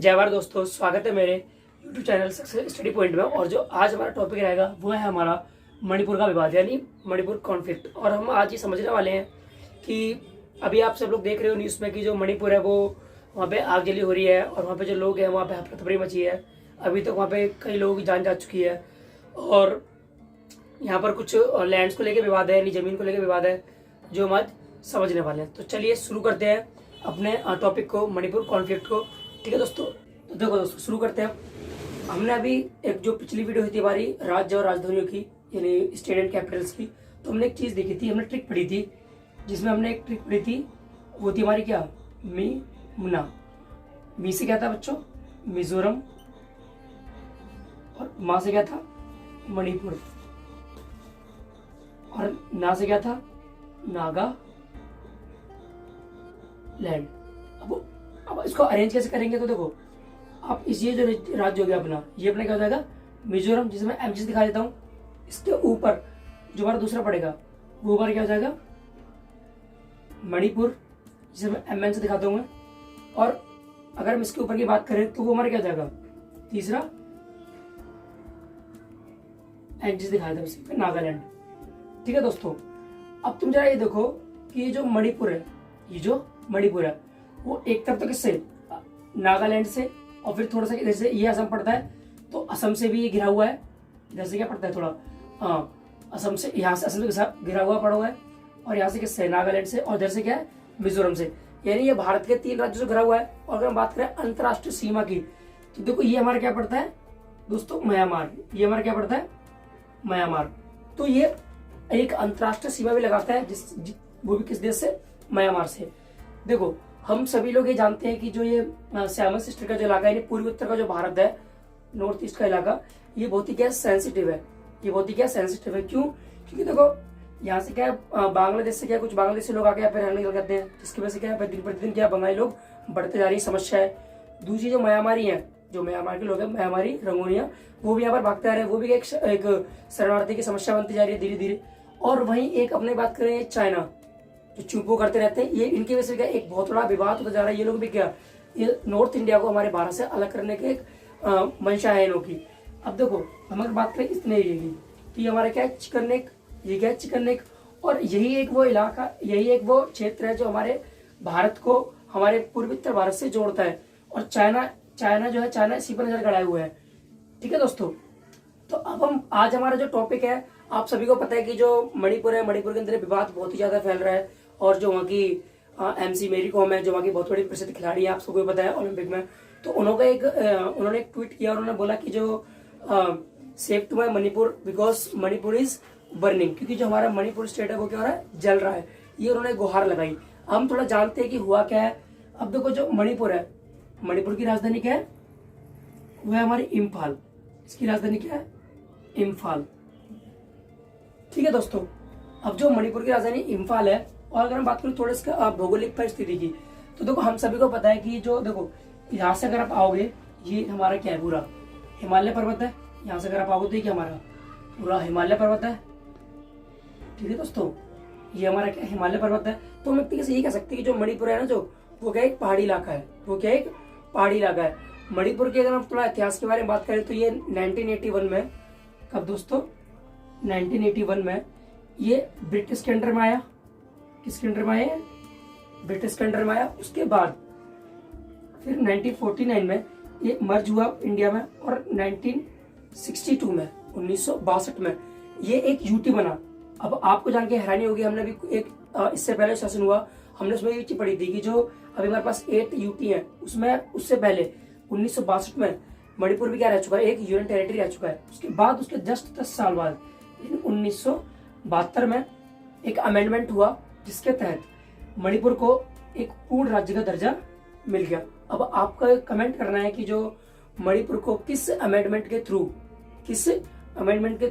जय भारत दोस्तों, स्वागत है मेरे YouTube channel success study point में। और जो आज हमारा टॉपिक रहेगा वो है हमारा मणिपुर का विवाद यानी मणिपुर कॉन्फ्लिक्ट। और हम आज ये समझने वाले हैं कि अभी आप सब लोग देख रहे हो न्यूज़ में कि जो मणिपुर है वो वहाँ पे आग जली हो रही है और वहाँ पे जो लोग हैं वहाँ पे हफड़ा तफड़ी मची है। अभी तक वहाँ पे कई लोगों की जान जा चुकी है और यहाँ पर कुछ लैंड्स को लेकर विवाद है यानी ज़मीन को लेकर विवाद है जो हम आज समझने वाले हैं। तो चलिए शुरू करते हैं अपने टॉपिक को, मणिपुर कॉन्फ्लिक्ट को। ठीक है दोस्तों, तो देखो दोस्तों शुरू करते हैं। हमने अभी एक जो पिछली वीडियो हुई थी हमारी राज्य और राजधानियों की यानी स्टेट एंड कैपिटल्स की, तो हमने एक चीज़ देखी थी, हमने ट्रिक पढ़ी थी जिसमें हमने एक ट्रिक पढ़ी थी, वो थी हमारी क्या, मी मुना। मी से क्या था बच्चों, मिजोरम, और मा से क्या था, मणिपुर, और ना से क्या था, नागा लैंड। अब इसको अरेंज कैसे करेंगे, तो देखो आप इस ये जो राज्य हो गया अपना, ये अपना क्या हो जाएगा, मिजोरम, जिसे मैं एम दिखा देता हूँ। इसके ऊपर जो हमारा दूसरा पड़ेगा वो हमारा क्या हो जाएगा, मणिपुर, जिसे मैं एम से दिखाता हूँ। और अगर हम इसके ऊपर की बात करें तो वो हमारा क्या हो जाएगा, तीसरा एम दिखा देता हूँ, नागालैंड। ठीक है दोस्तों, अब तुम जरा ये देखो कि ये जो मणिपुर है, ये जो मणिपुर है वो एक तरफ तो किससे, नागालैंड से, और फिर थोड़ा सा इधर से ये असम पड़ता है, तो असम से भी ये घिरा हुआ है। इधर से क्या पड़ता है थोड़ा, असम से, यहाँ से असम से घिरा हुआ पड़ा हुआ है, और यहाँ से किससे, नागालैंड से, और इधर से क्या है, मिजोरम से। यानी ये भारत के 3 राज्यों से घिरा हुआ है। और अगर हम बात करें अंतर्राष्ट्रीय सीमा की, तो देखो ये हमारा क्या पड़ता है दोस्तों, म्यांमार। ये हमारा क्या पड़ता है, म्यांमार। तो ये एक अंतर्राष्ट्रीय सीमा भी लगाता है वो भी किस देश से, म्यांमार से। देखो हम सभी लोग ये जानते हैं कि जो ये सैमन सिस्टर का जो इलाका है, पूर्वी उत्तर का जो भारत है, नॉर्थ ईस्ट का इलाका, ये बहुत ही क्या सेंसिटिव है। ये बहुत ही क्या सेंसिटिव है, क्यों, क्योंकि देखो यहाँ से क्या है, बांग्लादेश से क्या, कुछ बांग्लादेशी लोग आके यहाँ पे रहने लग जाते हैं, जिसकी वजह से क्या है, दिन प्रतिदिन क्या बंगाली लोग बढ़ते जा रही समस्या है। दूसरी जो म्यांमारी है, जो म्यांमार के लोग हैं, म्यांमारी रोहिंग्या, वो भी यहाँ पर भागते आ रहे हैं, वो भी एक शरणार्थी की समस्या बनती जा रही है धीरे धीरे। और वहीं एक अपने बात करें चाइना, जो चुपो करते रहते हैं, ये इनकी वजह से क्या एक बहुत बड़ा विवाद होता जा रहा है। ये लोग भी क्या, ये नॉर्थ इंडिया को हमारे भारत से अलग करने के एक मंशा है इन लोग की। अब देखो हम अगर बात करें इतने एरिया की, तो ये हमारा क्या है, चिकन नेक, ये क्या है, चिकन नेक। और यही एक वो इलाका, यही एक वो क्षेत्र है जो हमारे भारत को हमारे पूर्वोत्तर भारत से जोड़ता है। और चाइना जो है, चाइना इसी पर नजर गड़ाए हुए है। ठीक है दोस्तों, तो अब हम आज हमारा जो टॉपिक है, आप सभी को पता है कि जो मणिपुर है, मणिपुर के अंदर विवाद बहुत ही ज्यादा फैल रहा है। और जो वहाँ की MC मेरी कॉम है, जो वहाँ की बहुत बड़ी प्रसिद्ध खिलाड़ी है, आप सबको पता है ओलंपिक में, तो उन्होंने एक ट्वीट किया और उन्होंने बोला कि जो save to my Manipur because Manipur is burning, क्योंकि जो हमारा मणिपुर स्टेट है वो क्या हो रहा है, जल रहा है। ये उन्होंने गुहार लगाई। हम थोड़ा जानते हैं कि हुआ क्या है। अब देखो जो मणिपुर है, मणिपुर की राजधानी क्या है, वो है हमारी इम्फाल। इसकी राजधानी क्या है, इम्फाल। ठीक है दोस्तों, अब जो मणिपुर की राजधानी इम्फाल है, और अगर हम बात करें थोड़ा इसका भौगोलिक परिस्थिति की, तो देखो हम सभी को पता है कि जो देखो यहाँ से अगर आप आओगे, ये हमारा क्या है, पूरा हिमालय पर्वत है। यहाँ से अगर आप आओगे तो ये क्या, हमारा पूरा हिमालय पर्वत है। ठीक है दोस्तों, ये हमारा क्या, हिमालय पर्वत है। तो हम एक तरीके से ये कह सकते हैं कि जो मणिपुर है ना, जो वो क्या एक पहाड़ी इलाका है, वो क्या एक पहाड़ी इलाका है। मणिपुर के अगर हम थोड़ा इतिहास के बारे में बात करें तो ये 1981 में, कब दोस्तों, 1981 में ये ब्रिटिश के अंडर में आया। किसके अंडर में आया, ब्रिटिश के अंडर में आया। उसके बाद फिर 1949 में ये मर्ज हुआ इंडिया में, और 1962 में, 1962 में ये एक यूटी बना। अब आपको जान के हैरानी होगी, हमने भी एक इससे पहले सेशन हुआ, हमने उसमें ये चीज पढ़ी थी कि जो अभी हमारे पास 8 यूटी है, उसमें उससे पहले 1962 में मणिपुर भी क्या रह चुका है, एक यूनियन टेरिटरी रह चुका है। उसके बाद उसके जस्ट 10 साल बाद 1972 में एक अमेंडमेंट हुआ, जिसके तहत मणिपुर को एक पूर्ण राज्य का दर्जा मिल गया। अब आपका कमेंट करना है कि जो मणिपुर को किस अमेंडमेंट के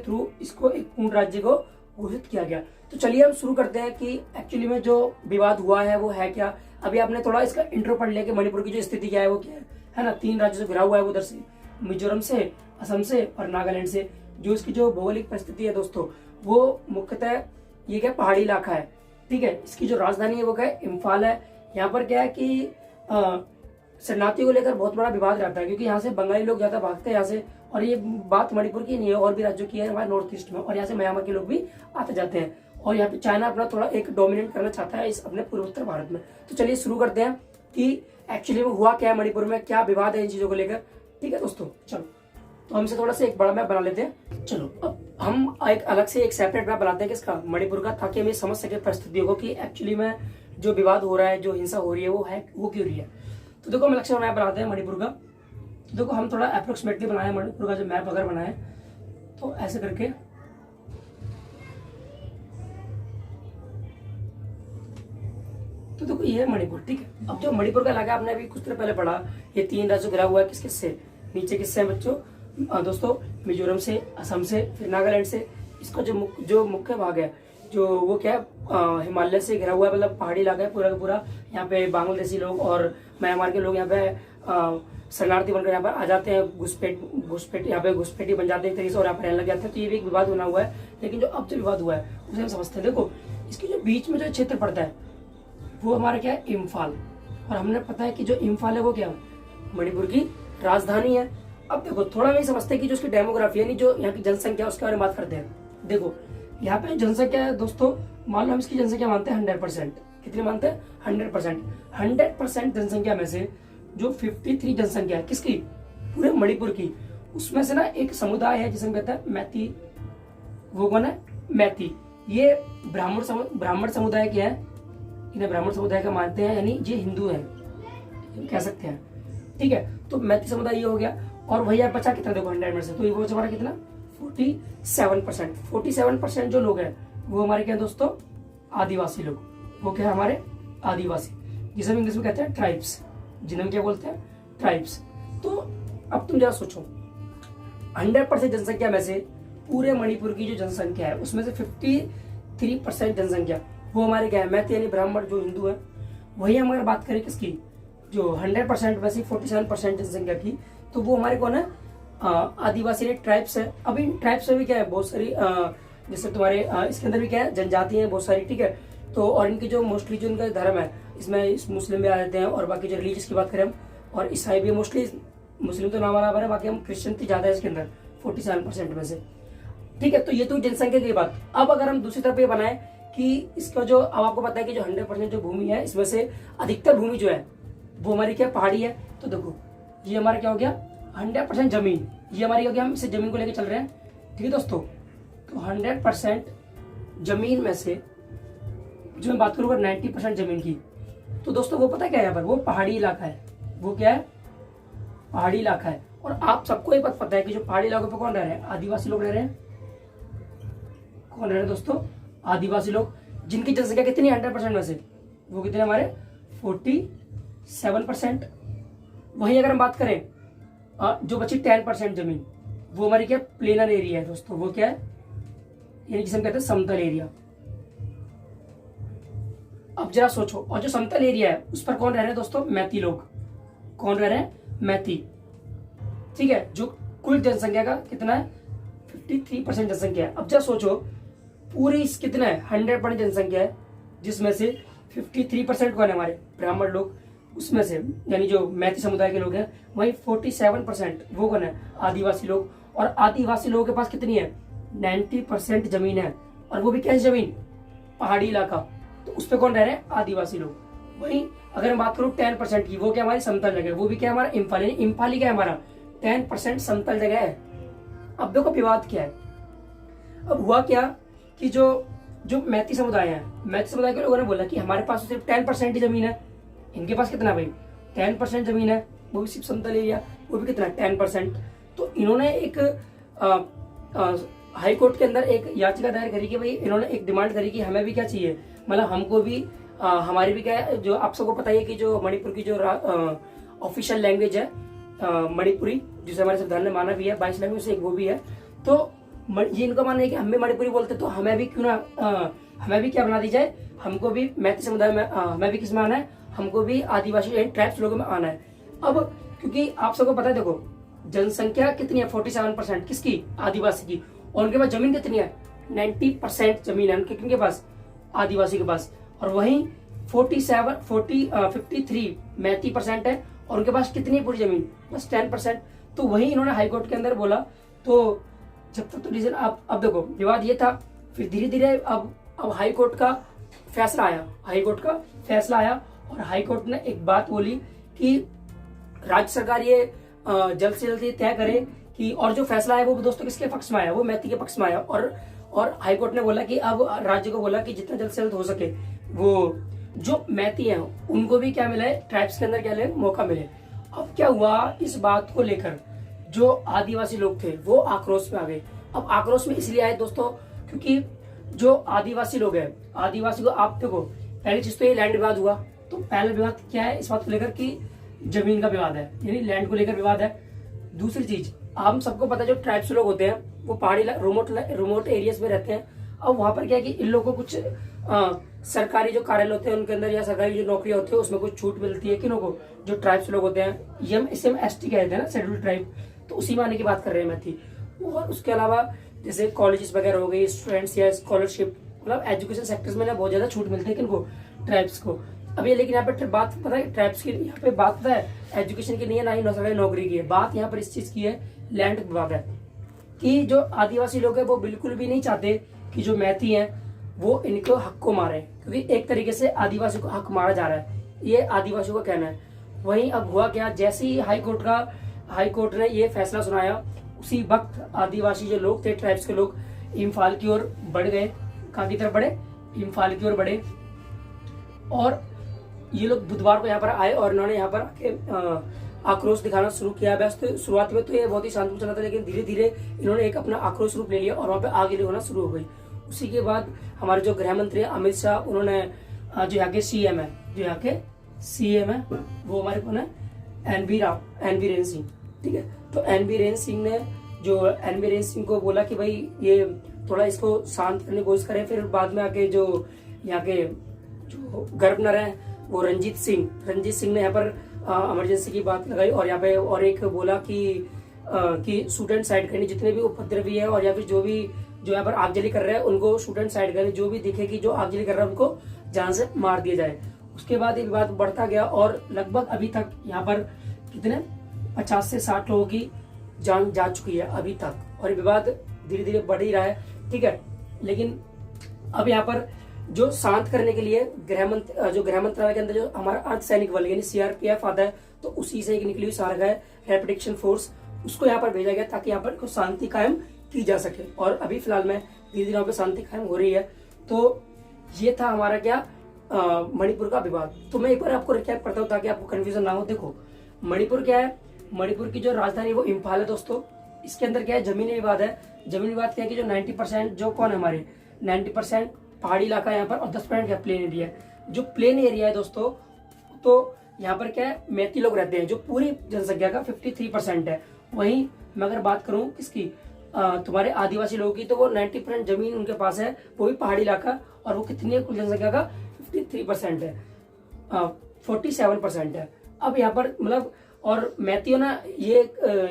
थ्रू इसको एक पूर्ण राज्य को घोषित किया गया। तो चलिए हम शुरू करते हैं कि एक्चुअली में जो विवाद हुआ है वो है क्या। अभी आपने थोड़ा इसका इंट्रो पढ़ लिया कि मणिपुर की जो स्थिति क्या है, वो क्या है ना, 3 राज्यों से घिरा हुआ है, उधर से मिजोरम से, असम से और नागालैंड से। जो इसकी जो भौगोलिक परिस्थिति है दोस्तों, वो मुख्यतः ये क्या पहाड़ी इलाका है। ठीक है, इसकी जो राजधानी है वो क्या है, इम्फाल है। यहाँ पर क्या है कि शरणार्थियों को लेकर बहुत बड़ा विवाद रहता है, क्योंकि यहाँ से बंगाली लोग ज्यादा भागते हैं यहाँ से। और ये बात मणिपुर की नहीं है, और भी राज्यों की है हमारे नॉर्थ ईस्ट में, और यहाँ से म्यांमार के लोग भी आते जाते हैं। और यहाँ पे चाइना अपना थोड़ा एक डोमिनेट करना चाहता है इस अपने पूर्वोत्तर भारत में। तो चलिए शुरू करते हैं कि एक्चुअली में हुआ क्या है मणिपुर में, क्या विवाद है इन चीजों को लेकर। ठीक है दोस्तों, चलो तो हमसे थोड़ा सा एक बड़ा मैप बना लेते हैं। चलो अब हम एक अलग से एक सेपरेट मैप बनाते हैं किसका, मणिपुर का, ताकि हम ये समझ सके परिस्थितियों को कि एक्चुअली में जो विवाद हो रहा है, जो हिंसा हो रही है वो क्यों रही है। तो देखो हम अलग से मैप बनाते हैं मणिपुर का। तो देखो हम थोड़ा अप्रोक्सीमेटली बनाए मणिपुर का जो मैप अगर बनाए तो ऐसे करके, तो देखो ये है मणिपुर। ठीक है, अब जो मणिपुर का इलाका आपने अभी कुछ देर पहले पढ़ा, ये 3 राज्यों घिरा हुआ है, किस किस से, नीचे किससे है बच्चों, दोस्तों मिजोरम से, असम से, फिर नागालैंड से। इसका जो मुख्य भाग है जो वो क्या है, हिमालय से घिरा हुआ है, मतलब पहाड़ी इलाका है पूरा का पूरा। यहाँ पे बांग्लादेशी लोग और म्यांमार के लोग यहाँ पे शरणार्थी बनकर यहाँ पर आ जाते हैं, घुसपैठ यहाँ पे घुसपैठी बन जाते हैं एक तरीके से, और यहाँ पर रहने लग जाते हैं। तो ये भी एक विवाद बना हुआ है। लेकिन जो अब जो विवाद हुआ है उसे हम समझते हैं। देखो इसके जो बीच में जो क्षेत्र पड़ता है वो हमारा क्या है, इम्फाल। और हमने पता है कि जो इम्फाल है वो क्या है, मणिपुर की राजधानी है। अब देखो थोड़ा नहीं समझते कि जो उसकी डेमोग्राफी यानी जो यहाँ की जनसंख्या उसके बारे में बात करते हैं। देखो यहाँ पे जनसंख्या है दोस्तों, मान लो हम इसकी जनसंख्या मानते हैं 100%। कितनी मानते हैं, 100%। 100% जनसंख्या में से जो 53 जनसंख्या है किसकी, पूरे मणिपुर की, उसमें से ना एक समुदाय है जिसे हम कहते हैं मैती। वो कौन है, मैती। ये ब्राह्मण समुदाय क्या है, इन्हें ब्राह्मण समुदाय का मानते हैं, यानी ये हिंदू है कह सकते हैं। ठीक है, तो मैती समुदाय ये हो गया। और भैया बचा कितना, देखो 100 में से तो ये वो हमारा कितना 47%। 47% जो लोग हैं वो हमारे क्या दोस्तों, आदिवासी लोग। वो क्या है, हमारे आदिवासी, जिसे हम इंग्लिश में कहते हैं ट्राइब्स, जिन्हें हम क्या बोलते हैं, ट्राइब्स। तो अब तुम जरा सोचो 100% जनसंख्या में से पूरे मणिपुर की जो जनसंख्या है उसमें से 53% जनसंख्या वो हमारे क्या है, मैती यानी ब्राह्मण जो हिंदू है। वही हम अगर बात करें किसकी, जो 100% में से 47% जनसंख्या की, तो वो हमारे कौन है, आदिवासी ट्राइब्स है। अब इन ट्राइब्स में भी क्या है, बहुत सारी जैसे तुम्हारे इसके अंदर भी क्या है, जनजाति है बहुत सारी। ठीक है, तो और इनकी जो मोस्टली जो इनका धर्म है इसमें मुस्लिम भी आ जाते हैं, और बाकी जो रिलीजियस की बात करें हम, और ईसाई भी मोस्टली, मुस्लिम तो ना बराबर है, बाकी हम क्रिश्चियन ज्यादा है इसके अंदर 47% में से। ठीक है, तो ये तो जनसंख्या की बात। अब अगर हम दूसरी तरफ ये बनाए कि इसका जो, अब आपको पता है कि जो 100% जो भूमि है इसमें से अधिकतर भूमि जो है वो हमारी क्या, पहाड़ी है। तो देखो ये हमारा क्या हो गया, 100% जमीन, ये हमारी हो गया, हम इसे जमीन को लेकर चल रहे हैं। ठीक है दोस्तों, तो 100% जमीन में से जो मैं बात करूंगा 90% जमीन की, तो दोस्तों वो पता है क्या है, यहाँ पर वो पहाड़ी इलाका है। वो क्या है, पहाड़ी इलाका है। और आप सबको ये पता है कि जो पहाड़ी इलाकों पर कौन रह रहे हैं, आदिवासी लोग रह रहे हैं। कौन रह रहे हैं दोस्तों, आदिवासी लोग, जिनकी जनसंख्या कितनी है 100% में से, वो कितने हमारे 47%। वहीं अगर हम बात करें जो बची 10% जमीन, वो हमारी क्या, प्लेनर एरिया है दोस्तों। वो क्या है, यानी जिसे हम कहते हैं समतल एरिया। अब जरा सोचो, और जो समतल एरिया है उस पर कौन रह रहे हैं दोस्तों, मैती लोग। कौन रह रहे हैं, मैती। ठीक है, जो कुल जनसंख्या का कितना है, 53% जनसंख्या है। अब जरा सोचो पूरी कितना है, 100% जनसंख्या है, जिसमें से 53% कौन है, हमारे ब्राह्मण लोग, उसमें से यानी जो मैती समुदाय के लोग हैं। वहीं 47% वो कौन है, आदिवासी लोग। और आदिवासी लोगों के पास कितनी है, 90% जमीन है, और वो भी कैसी जमीन, पहाड़ी इलाका। तो उस पर कौन रह रहे हैं, आदिवासी लोग। वहीं अगर मैं बात करूं 10% की, वो क्या हमारी समतल जगह है, वो भी क्या हमारा इम्फाल, इम्फाल ही क्या है हमारा 10% समतल जगह है। अब देखो विवाद क्या है, अब हुआ क्या कि जो मैती समुदाय है, मैती समुदाय के लोगों ने बोला कि हमारे पास सिर्फ 10% ही जमीन है। इनके पास कितना भाई, 10% जमीन है, वो भी सिर्फ समतल एरिया, वो भी कितना 10%। तो इन्होंने एक हाई कोर्ट के अंदर एक याचिका दायर करी कि भाई, इन्होंने एक डिमांड करी कि हमें भी क्या चाहिए, मतलब हमको भी हमारी भी क्या है, जो आप सबको पता है कि जो मणिपुर की जो ऑफिशियल लैंग्वेज है मणिपुरी, जिसे हमारे संविधान ने माना भी है 22 लैंग्वेज से एक वो भी है। तो ये इनका मानना है कि हम भी मणिपुरी बोलते, तो हमें भी क्यों ना हमें भी क्या बना दी जाए, हमको भी मैती समुदाय में हमें भी किस में आना है, हमको भी आदिवासी ट्राइब्स लोगों में आना है। अब क्योंकि आप सबको पता है, देखो जनसंख्या कितनी है 47% किसकी, आदिवासी की, और उनके पास जमीन कितनी है 90% जमीन है उनके, किनके पास, आदिवासी के पास। और वहीं 53 मैती % है, और उनके पास कितनी है पूरी जमीन, बस 10%। तो वही इन्होंने हाई कोर्ट के अंदर बोला। तो जब तक तो रीजन अब देखो विवाद ये था, फिर धीरे धीरे अब हाई कोर्ट का फैसला आया, हाई कोर्ट का फैसला आया और हाई कोर्ट ने एक बात बोली कि राज्य सरकार ये जल्द से जल्द ये तय करे कि, और जो फैसला है वो दोस्तों किसके पक्ष में आया, वो मैती के पक्ष में आया। और हाई कोर्ट ने बोला कि अब राज्य को बोला कि जितना जल्द से जल्द हो सके वो जो मैती हैं उनको भी क्या मिले, ट्राइब्स के अंदर क्या ले मौका मिले। अब क्या हुआ, इस बात को लेकर जो आदिवासी लोग थे वो आक्रोश में आ गए। अब आक्रोश में इसलिए आए दोस्तों क्योंकि जो आदिवासी लोग हैं, आदिवासी को आप देखो, पहली चीज तो ये लैंड विवाद हुआ। तो पहला विवाद क्या है इस बात को लेकर कि जमीन का विवाद है, यानी लैंड को लेकर विवाद है। दूसरी चीज, हम सबको पता है जो ट्राइब्स लोग होते हैं वो पहाड़ी रिमोट एरियाज में रहते हैं। अब वहां पर क्या है कि इन लोगों को कुछ सरकारी जो कार्यालय होते हैं उनके अंदर या सरकारी जो नौकरियां होती है उसमें कुछ छूट मिलती है किन्हों को, जो ट्राइब्स लोग होते हैं, इसे हम ST कहते हैं ना, शेड्यूल ट्राइब। तो उसी में आने की बात कर रहे हैं मैथी। और उसके अलावा जैसे कॉलेजेस वगैरह हो गई, स्टूडेंट्स या स्कॉलरशिप, मतलब एजुकेशन सेक्टर्स में ना बहुत ज्यादा छूट मिलती है किनको, ट्राइब्स को। अभी लेकिन यहाँ पे बात पता है ट्राइब्स की, यहाँ पे बात पता है एजुकेशन की नहीं है, ना ही सरकारी नौकरी की है, बात यहाँ पर इस चीज की है, लैंड विवाद है कि जो आदिवासी लोग हैं वो बिल्कुल भी नहीं चाहते कि जो मैथी हैं वो इनको हक को मारे, क्योंकि एक तरीके से आदिवासी को हक मारा जा रहा है, ये आदिवासियों का कहना है। वहीं अब हुआ क्या, जैसे ही हाई कोर्ट ने ये फैसला सुनाया, उसी वक्त आदिवासी जो लोग थे, ट्राइब्स के लोग इम्फाल की ओर बढ़ गए। कहाँ की तरफ बढ़े, इम्फाल की ओर बढ़े। और ये लोग बुधवार को यहाँ पर आए और इन्होंने यहाँ पर आके आक्रोश दिखाना शुरू किया। वैसे शुरुआत में तो ये बहुत ही शांत चला था, लेकिन धीरे धीरे इन्होंने एक अपना आक्रोश रूप ले लिया और वहाँ पे आगे होना शुरू हो गई। उसी के बाद हमारे जो गृह मंत्री अमित शाह, उन्होंने जो यहाँ के CM है, जो यहाँ के CM है वो हमारे कौन है, NV रेन सिंह, ठीक है। तो NV रेन सिंह को बोला कि भाई ये थोड़ा इसको शांत करने की कोशिश करें। फिर बाद में आके जो यहाँ के जो गवर्नर है वो रंजीत सिंह ने यहाँ पर इमरजेंसी की बात लगाई और यहाँ पे और एक बोला कि स्टूडेंट साइड करनी, जितने भी उपद्रवी है और या फिर जो यहाँ पर आगजनी कर रहे हैं उनको स्टूडेंट साइड करें, जो भी दिखे कि जो आगजनी कर रहा है उनको जान से मार दिया जाए। उसके बाद ये विवाद बढ़ता गया और लगभग अभी तक यहाँ पर कितने 50 से 60 लोगों की जान जा चुकी है अभी तक, और ये विवाद धीरे धीरे बढ़ ही रहा है, ठीक है। लेकिन अब यहाँ पर जो शांत करने के लिए गृह मंत्रालय के अंदर जो हमारा अर्धसैनिक बल यानी CRPF आता है, तो उसी से एक निकली हुई सारगा है रैपिड फोर्स, उसको यहाँ पर भेजा गया ताकि यहाँ पर शांति कायम की जा सके। और अभी फिलहाल में धीरे धीरे यहाँ पे शांति कायम हो रही है। तो ये था हमारा क्या मणिपुर का विवाद। तो मैं एक बार आपको रिकैप करता हूँ ताकि आपको कंफ्यूजन ना हो। देखो मणिपुर क्या है, मणिपुर की जो राजधानी वो इम्फाल है दोस्तों। इसके अंदर क्या है, जमीनी विवाद है। जमीनी विवाद क्या है कि जो 90% जो कौन है हमारे 90% पहाड़ी इलाका है यहाँ पर और 10% क्या प्लेन एरिया है। जो प्लेन एरिया है दोस्तों, तो यहाँ पर क्या है मैती लोग रहते हैं, जो पूरी जनसंख्या का 53% है। वहीं मैं अगर बात करूँ किसकी, तुम्हारे आदिवासी लोगों की, तो वो 90% जमीन उनके पास है, वो भी पहाड़ी इलाका, और वो कितनी है कुल जनसंख्या का 53% है, 47% है। अब यहाँ पर मतलब और मैथियों ना ये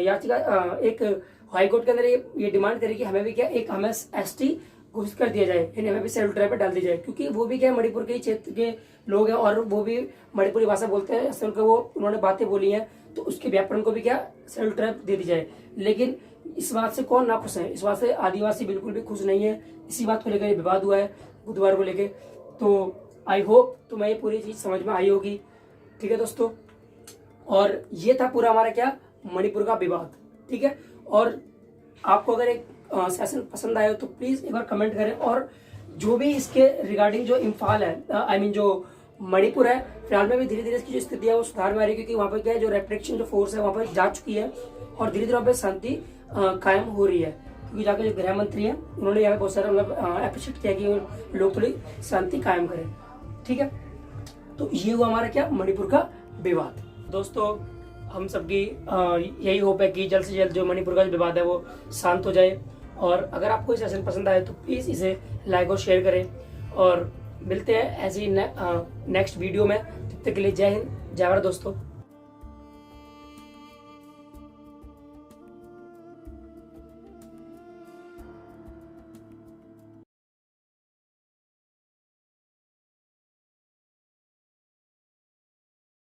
याचिका एक हाईकोर्ट के अंदर ये डिमांड करी कि हमें भी क्या एक हमें ST घोषित कर दिया जाए, यानी हमें भी शेड्यूल ट्राइब पे डाल दी जाए, क्योंकि वो भी क्या मणिपुर के क्षेत्र के लोग हैं और वो भी मणिपुरी भाषा बोलते हैं, ऐसे उनको वो उन्होंने बातें बोली हैं, तो उसके व्याकरण को भी क्या शेड्यूल ट्राइब दे दी जाए। लेकिन इस बात से कौन ना खुश है, इस बात से आदिवासी बिल्कुल भी खुश नहीं है। इसी बात को लेकर विवाद हुआ है बुधवार को लेकर। तो आई होप तुम्हें ये पूरी चीज समझ में आई होगी, ठीक है दोस्तों। और ये था पूरा हमारा क्या मणिपुर का विवाद, ठीक है। और आपको अगर एक सेशन पसंद आया तो प्लीज एक बार कमेंट करें, और जो भी इसके रिगार्डिंग जो इम्फाल है आई मीन जो मणिपुर है, फिलहाल में भी धीरे धीरे इसकी जो स्थिति है वो सुधार में आ रही है, क्योंकि वहाँ पर क्या है जो रेप्रेक्शन जो फोर्स है वहाँ पर जा चुकी है और धीरे धीरे वहाँ पर शांति कायम हो रही है, क्योंकि जाकर जो गृह मंत्री हैं उन्होंने यहाँ पे बहुत सारा मतलब अप्रिशिएट किया कि लोग थोड़ी शांति कायम करें, ठीक है। तो ये हुआ हमारा क्या मणिपुर का विवाद। दोस्तों हम सबकी यही होप है कि जल्द से जल्द जो मणिपुर का विवाद है वो शांत हो जाए। और अगर आपको ये सेशन पसंद आए तो प्लीज़ इसे लाइक और शेयर करें, और मिलते हैं ऐसी नेक्स्ट वीडियो में। तब तक के लिए जय हिंद, जय भारत दोस्तों।